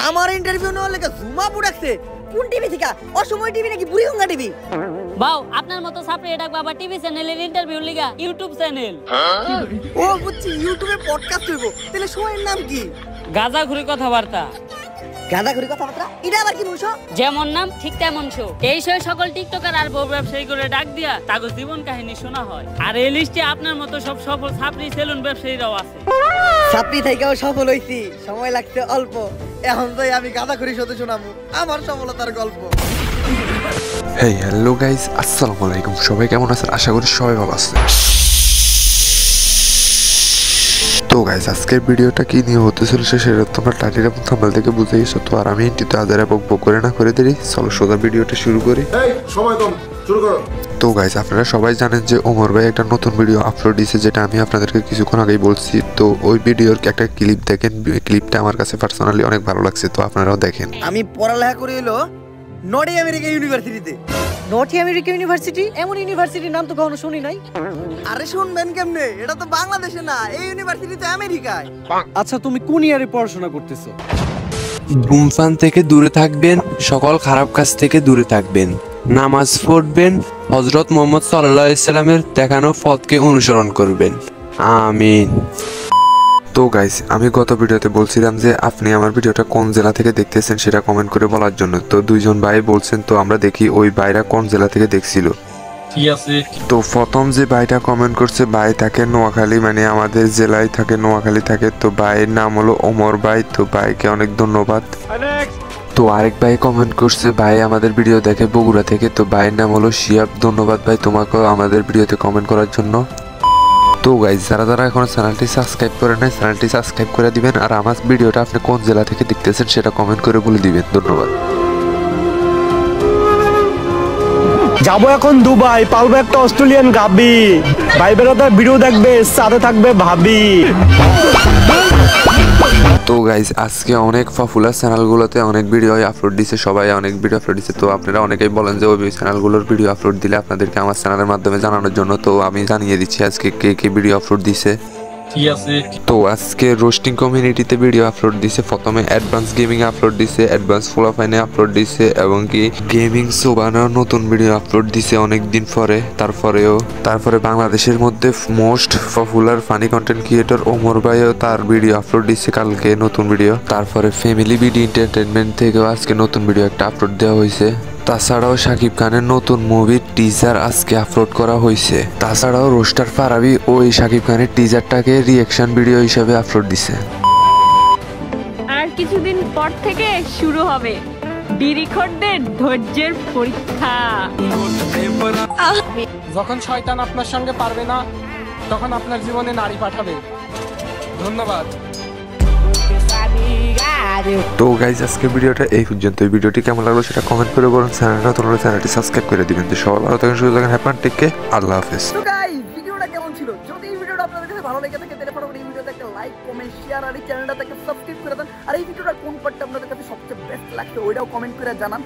আমার ইন্টারভিউ নেওয়ার লেগে জুমা পুরাছে কোন টিভি থেকে অসময় টিভি নাকি বুড়িগঙ্গা টিভি বাও আপনার মতো সাপ্রে ডাক বাবা টিভি চ্যানেলের ইন্টারভিউ লিগা ইউটিউব চ্যানেল ও বুঝছি ইউটিউবে পডকাস্ট হইব তাহলে শোয়ের নাম কি গাঁজাখুরি কথাবার্তা গাঁজাখুরি কথাবার্তা এটা আবার কি বলছো যেমন নাম ঠিক তেমন শো এই শো সকল টিকটকার আর বউ ব্যবসায়ী করে ডাক দিয়া তাগো জীবন কাহিনী শোনা হয় আর এই লিস্টে আপনার মতো সব সফল সাপ্রি সেলুন ব্যবসায়ীরাও আছে সাপ্রি থেকেও সফল হইছি সময় লাগছে অল্প এখন তো আমি গাঁজাখুরি শোতে শোনাবো আমার সফলতার গল্প হেই হ্যালো গাইস আসসালামু আলাইকুম সবাই কেমন আছেন আশা করি সবাই ভালো আছেন তো গাইস আজকের ভিডিওটা কি নিয়ে হতে চলেছে সেটা তোমরা টাইটেল এবং থাম্বনেল থেকে বুঝে গেছো তো আর আমি ইন্টিতে আজারে বকবক করে না করে দেরি চলো সোজা ভিডিওটা শুরু করি সময় কম শুরু করো তো গাইস আপনারা সবাই জানেন যে ওমর ভাই একটা নতুন ভিডিও আপলোড দিয়েছে যেটা আমি আপনাদেরকে কিছুক্ষণ আগেই বলছি তো ওই ভিডিওর একটা ক্লিপ দেখেন ক্লিপটা আমার কাছে পার্সোনালি অনেক ভালো লাগছে তো আপনারাও দেখেন আমি পড়ালেখা করে এলো নর্থ আমেরিকা ইউনিভার্সিটিতে নর্থ আমেরিকা ইউনিভার্সিটি এমন ইউনিভার্সিটির নাম তো কখনো শুনি নাই আরে শুনবেন কেমনে এটা তো বাংলাদেশে না এই ইউনিভার্সিটি তো আমেরিকায় আচ্ছা তুমি কোন ইয়ারে পড়াশোনা করতেছো ধূমপান থেকে দূরে থাকবেন সকল খারাপ কাজ থেকে দূরে থাকবেন নামাজ পড়বেন হযরত মুহাম্মদ সাল্লাল্লাহু আলাইহি সাল্লামের দেখানো পথকে অনুসরণ করবেন আমিন তো গাইস আমি গত ভিডিওতে বলছিলাম যে আপনি আমার ভিডিওটা কোন জেলা থেকে দেখতেছেন সেটা কমেন্ট করে বলার জন্য তো দুইজন ভাই বলছেন তো আমরা দেখি ওই ভাইরা কোন জেলা থেকে দেখছিল ঠিক আছে তো প্রথম যে ভাইটা কমেন্ট করছে ভাই থাকে নোয়াখালী মানে আমাদের জেলায় থাকে নোয়াখালী থাকে তো ভাইয়ের নাম হলো ওমর ভাই তো ভাইকে অনেক ধন্যবাদ তো আরেক ভাই কমেন্ট করছে ভাই আমাদের ভিডিও দেখে বগুড়া থেকে তো ভাইয়ের নাম হলো শিয়াব ধন্যবাদ ভাই তোমাকেও আমাদের ভিডিওতে কমেন্ট করার জন্য তো গাইজ যারা যারা এখনো চ্যানেলটি সাবস্ক্রাইব করে নাই চ্যানেলটি সাবস্ক্রাইব করে দিবেন আর আমার ভিডিওটা আপনি কোন জেলা থেকে দেখতেছেন সেটা কমেন্ট করে বলে দিবেন ধন্যবাদ যাবো এখন দুবাই পালবো একটা অস্ট্রেলিয়ান গাবি ভাই বেড়াতে ভিডিও দেখবে সাথে থাকবে ভাবি তো গাইজ আজকে অনেক পপুলার চ্যানেলগুলোতে অনেক ভিডিও আপলোড দিছে সবাই অনেক ভিডিও আপলোড দিছে তো আপনারা অনেকেই বলেন যে ওই চ্যানেলগুলোর ভিডিও আপলোড দিলে আপনাদেরকে আমার চ্যানেলের মাধ্যমে জানানোর জন্য তো আমি জানিয়ে দিচ্ছি আজকে কে কে ভিডিও আপলোড দিছে ঠিক আছে তো আজকে রোস্টিং কমিউনিটিতে ভিডিও আপলোড দিছে প্রথমে অ্যাডভান্স গেমিং আপলোড দিছে অ্যাডভান্স ফুলাফাইনে আপলোড দিছে এবং কি গেমিং সোবানার নতুন ভিডিও আপলোড দিছে অনেক দিন পরে তারপরে বাংলাদেশের মধ্যে most popular funny content creator Omar ভাইও তার ভিডিও আপলোড দিছে কালকে নতুন ভিডিও তারপরে ফ্যামিলি বিডি এন্টারটেইনমেন্ট থেকেও আজকে নতুন ভিডিও একটা আপলোড দেওয়া হয়েছে তাছাড়াও শাকিব খানের নতুন মুভির টিজার আজকে আপলোড করা হয়েছে তাছাড়াও রোস্টার ফারাবি ওই শাকিব খানের টিজারটাকে রিঅ্যাকশন ভিডিও হিসেবে আপলোড দিছে আর কিছুদিন পর থেকে শুরু হবে ডিরিখরদের ধৈর্যের পরীক্ষা যখন শয়তান আপনার সঙ্গে পারবে না তখন আপনার জীবনে নারী পাঠাবে ধন্যবাদ তো গাইজ আজকে ভিডিওটা এই পর্যন্ত এই ভিডিওটি কেমন লাগলো সেটা কমেন্ট করে বলুন চ্যানেলটা তোমরা চ্যানেলটি সাবস্ক্রাইব করে দিবেন তো সবাই ভালো থাকেন সুস্থ থাকেন হ্যাপি টেক কেয়ার আল্লাহ হাফেজ তো গাইস ভিডিওটা কেমন ছিল যদি এই ভিডিওটা আপনাদের কাছে ভালো লেগে থাকে তাহলে ফটাফট এই ভিডিওতে একটা লাইক কমেন্ট শেয়ার আর এই চ্যানেলটাকে সাবস্ক্রাইব করে দেন আর এই ভিডিওটার কোন পার্টটা আপনাদের কাছে সবচেয়ে বেস্ট লাগছে ওইটাও কমেন্ট করে জানান